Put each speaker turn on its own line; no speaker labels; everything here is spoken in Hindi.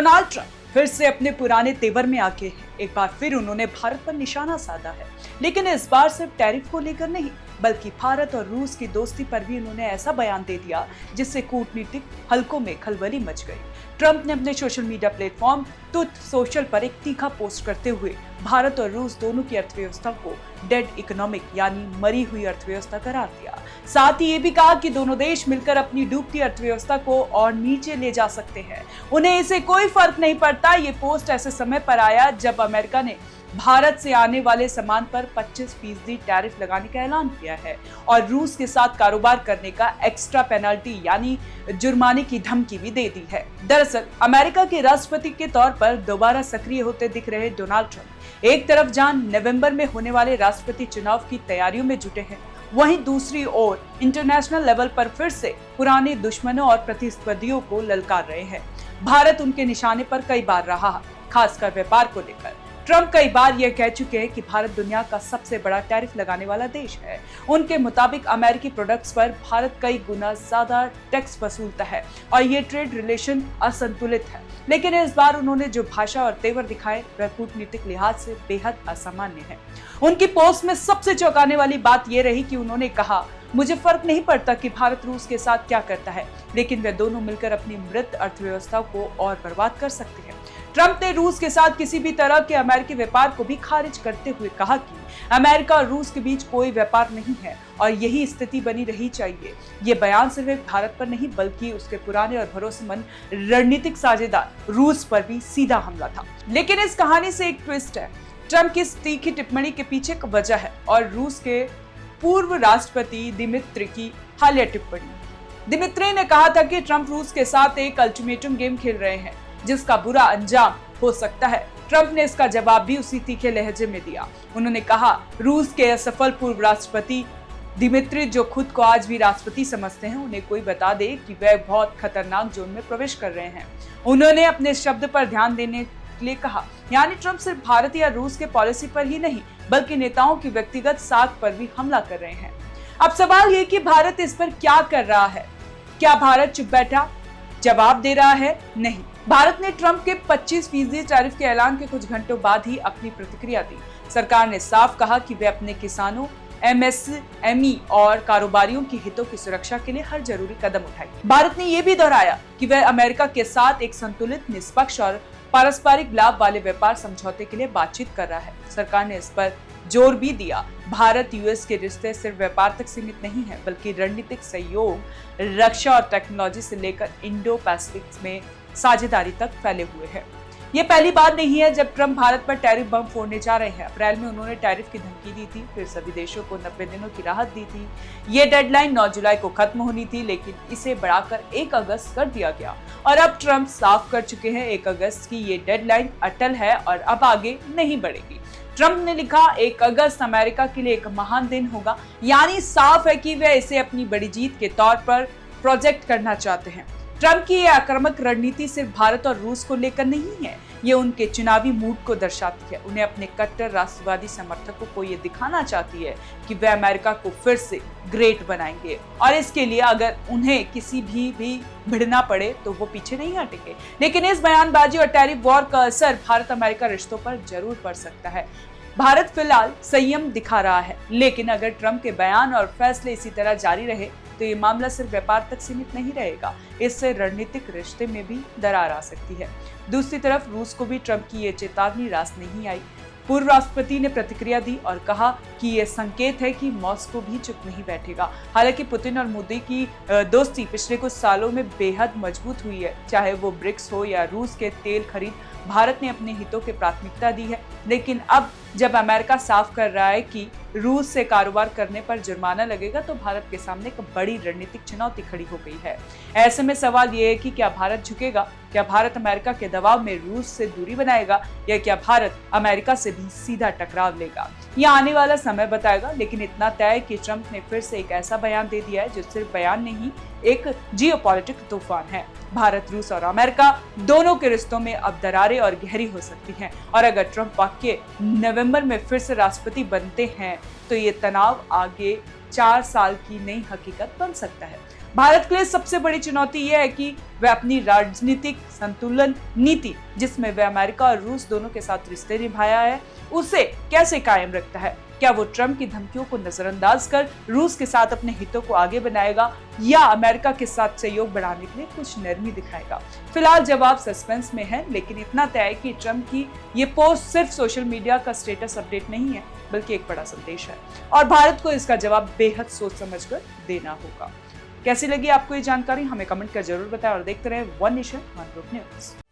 डोनाल्ड ट्रंप फिर से अपने पुराने तेवर में आके हैं। एक बार फिर उन्होंने भारत पर निशाना साधा है, लेकिन इस बार सिर्फ टैरिफ को लेकर नहीं, बल्कि भारत और रूस की दोस्ती पर भी उन्होंने ऐसा बयान दे दिया जिससे कूटनीतिक हलकों में खलबली मच गई। ट्रंप ने अपने social media platform truth social पर एक तीखा पोस्ट करते हुए भारत और रूस दोनों की अर्थव्यवस्था को डेड इकोनॉमिक यानी मरी हुई अर्थव्यवस्था करार दिया। साथ ही ये भी कहा कि दोनों देश मिलकर अपनी डूबती अर्थव्यवस्था को और नीचे ले जा सकते हैं। उन्हें इससे कोई फर्क नहीं पड़ता। ये पोस्ट ऐसे समय पर आया जब अमेरिका ने भारत से आने वाले सामान पर 25% टैरिफ लगाने का ऐलान किया है और रूस के साथ कारोबार करने का एक्स्ट्रा पेनल्टी यानी जुर्माने की धमकी भी दे दी है। दरअसल अमेरिका के राष्ट्रपति के तौर पर दोबारा सक्रिय होते दिख रहे डोनाल्ड ट्रंप एक तरफ जहां नवंबर में होने वाले राष्ट्रपति चुनाव की तैयारियों में जुटे हैं, वहीं दूसरी ओर इंटरनेशनल लेवल पर फिर से पुराने दुश्मनों और प्रतिस्पर्धियों को ललकार रहे हैं। भारत उनके निशाने पर कई बार रहा, खासकर व्यापार को लेकर। ट्रंप कई बार यह कह चुके हैं कि भारत दुनिया का सबसे बड़ा टैरिफ लगाने वाला देश है। उनके मुताबिक अमेरिकी प्रोडक्ट्स पर भारत कई गुना ज्यादा टैक्स वसूलता है और ये ट्रेड रिलेशन असंतुलित है। लेकिन इस बार उन्होंने जो भाषा और तेवर दिखाए वह कूटनीतिक लिहाज से बेहद असामान्य है। उनकी पोस्ट में सबसे चौंकाने वाली बात यह रही कि उन्होंने कहा, मुझे फर्क नहीं पड़ता कि भारत रूस के साथ क्या करता है, लेकिन वे दोनों मिलकर अपनी मृत अर्थव्यवस्था को और बर्बाद कर सकते हैं। ट्रंप ने रूस के साथ किसी भी तरह के अमेरिकी व्यापार को भी खारिज करते हुए कहा कि अमेरिका और रूस के बीच कोई व्यापार नहीं है और यही स्थिति बनी रही चाहिए। ये बयान सिर्फ भारत पर नहीं बल्कि उसके पुराने और भरोसेमंद रणनीतिक साझेदार रूस पर भी सीधा हमला था। लेकिन इस कहानी से एक ट्विस्ट है। ट्रंप की इस तीखी टिप्पणी के पीछे एक वजह है और रूस के पूर्व राष्ट्रपति दिमित्री की हालिया टिप्पणी। दिमित्री ने कहा था कि ट्रंप रूस के साथ एक अल्टीमेटम गेम खेल रहे हैं जिसका बुरा अंजाम हो सकता है। ट्रंप ने इसका जवाब भी उसी तीखे लहजे में दिया। उन्होंने कहा, रूस के असफल पूर्व राष्ट्रपति दिमित्री जो खुद को आज भी राष्ट्रपति समझते हैं, उन्हें कोई बता दे कि वे बहुत खतरनाक जोन में प्रवेश कर रहे हैं। उन्होंने अपने शब्द पर ध्यान देने के लिए कहा, यानी ट्रंप सिर्फ भारत या रूस के पॉलिसी पर ही नहीं बल्कि नेताओं की व्यक्तिगत साख पर भी हमला कर रहे हैं। अब सवाल ये कि भारत इस पर क्या कर रहा है? क्या भारत चुप बैठा जवाब दे रहा है? नहीं। भारत ने ट्रंप के 25% टैरिफ के ऐलान के कुछ घंटों बाद ही अपनी प्रतिक्रिया दी। सरकार ने साफ कहा कि वे अपने किसानों, एमएसएमई और कारोबारियों के हितों की सुरक्षा के लिए हर जरूरी कदम उठाएगी। भारत ने यह भी दोहराया कि वह अमेरिका के साथ एक संतुलित, निष्पक्ष और पारस्परिक लाभ वाले व्यापार समझौते के लिए बातचीत कर रहा है। सरकार ने इस पर जोर भी दिया, भारत यूएस के रिश्ते सिर्फ व्यापार तक सीमित नहीं है बल्कि रणनीतिक सहयोग, रक्षा और टेक्नोलॉजी से लेकर इंडो पैसिफिक में साझेदारी तक फैले हुए हैं। ये पहली बार नहीं है जब ट्रंप भारत पर टैरिफ बम फोड़ने जा रहे हैं। अप्रैल में उन्होंने टैरिफ की धमकी दी थी, फिर सभी देशों को 90 दिनों की राहत दी थी। ये डेडलाइन 9 जुलाई को खत्म होनी थी, लेकिन इसे बढ़ाकर 1 अगस्त कर दिया गया और अब ट्रंप साफ कर चुके हैं 1 अगस्त की ये डेडलाइन अटल है और अब आगे नहीं बढ़ेगी। ट्रंप ने लिखा, 1 अगस्त अमेरिका के लिए एक महान दिन होगा, यानी साफ है कि वे इसे अपनी बड़ी जीत के तौर पर प्रोजेक्ट करना चाहते हैं। ट्रंप की यह आक्रामक रणनीति सिर्फ भारत और रूस को लेकर नहीं है, ये उनके चुनावी मूड को दर्शाती है। उन्हें अपने कट्टर राष्ट्रवादी समर्थकों को ये दिखाना चाहती है कि वे अमेरिका को फिर से ग्रेट बनाएंगे और इसके लिए अगर उन्हें किसी भी भिड़ना पड़े तो वो पीछे नहीं हटेंगे। लेकिन इस बयानबाजी और टैरिफ वॉर का असर भारत अमेरिका रिश्तों पर जरूर पड़ सकता है। भारत फिलहाल संयम दिखा रहा है, लेकिन अगर ट्रंप के बयान और फैसले इसी तरह जारी रहे तो ये मामला सिर्फ व्यापार तक सीमित नहीं रहेगा, इससे रणनीतिक रिश्ते में भी दरार आ सकती है। दूसरी तरफ रूस को भी ट्रंप की ये चेतावनी रास नहीं आई। पूर्व राष्ट्रपति ने प्रतिक्रिया दी और कहा कि यह संकेत है कि मॉस्को भी चुप नहीं बैठेगा। हालांकि पुतिन और मोदी की दोस्ती पिछले कुछ सालों में बेहद मजबूत हुई है। चाहे वो ब्रिक्स हो या रूस के तेल खरीद, भारत ने अपने हितों की प्राथमिकता दी है। लेकिन अब जब अमेरिका साफ कर रहा है कि रूस से कारोबार करने पर जुर्माना लगेगा तो भारत के सामने एक बड़ी रणनीतिक चुनौती खड़ी हो गई है। ऐसे में सवाल ये है कि क्या भारत झुकेगा? क्या भारत अमेरिका के दबाव में रूस से दूरी बनाएगा या क्या भारत अमेरिका से भी सीधा टकराव लेगा? ये आने वाला समय बताएगा। लेकिन इतना तय है कि ट्रंप ने फिर से एक ऐसा बयान दे दिया है जो सिर्फ बयान नहीं, एक जियोपॉलिटिक तूफान है। भारत, रूस और अमेरिका दोनों के रिश्तों में अब दरारें और गहरी हो सकती हैं और अगर ट्रंप वाक्य नवंबर में फिर से राष्ट्रपति बनते हैं तो ये तनाव आगे 4 साल की नई हकीकत बन सकता है। भारत के लिए सबसे बड़ी चुनौती यह है कि वह अपनी राजनीतिक संतुलन नीति, जिसमें वह अमेरिका और रूस दोनों के साथ रिश्ते निभाया है, उसे कैसे कायम रखता है। क्या वो ट्रंप की धमकियों को नजरअंदाज कर रूस के साथ अपने हितों को आगे बनाएगा या अमेरिका के साथ सहयोग बढ़ाने के लिए कुछ नरमी दिखाएगा। फिलहाल जवाब सस्पेंस में है, लेकिन इतना तय है कि ट्रंप की ये पोस्ट सिर्फ सोशल मीडिया का स्टेटस अपडेट नहीं है, बल्कि एक बड़ा संदेश है और भारत को इसका जवाब बेहद सोच समझकर देना होगा। कैसी लगी आपको ये जानकारी, हमें कमेंट कर जरूर बताएं और देखते रहें one nation one group news.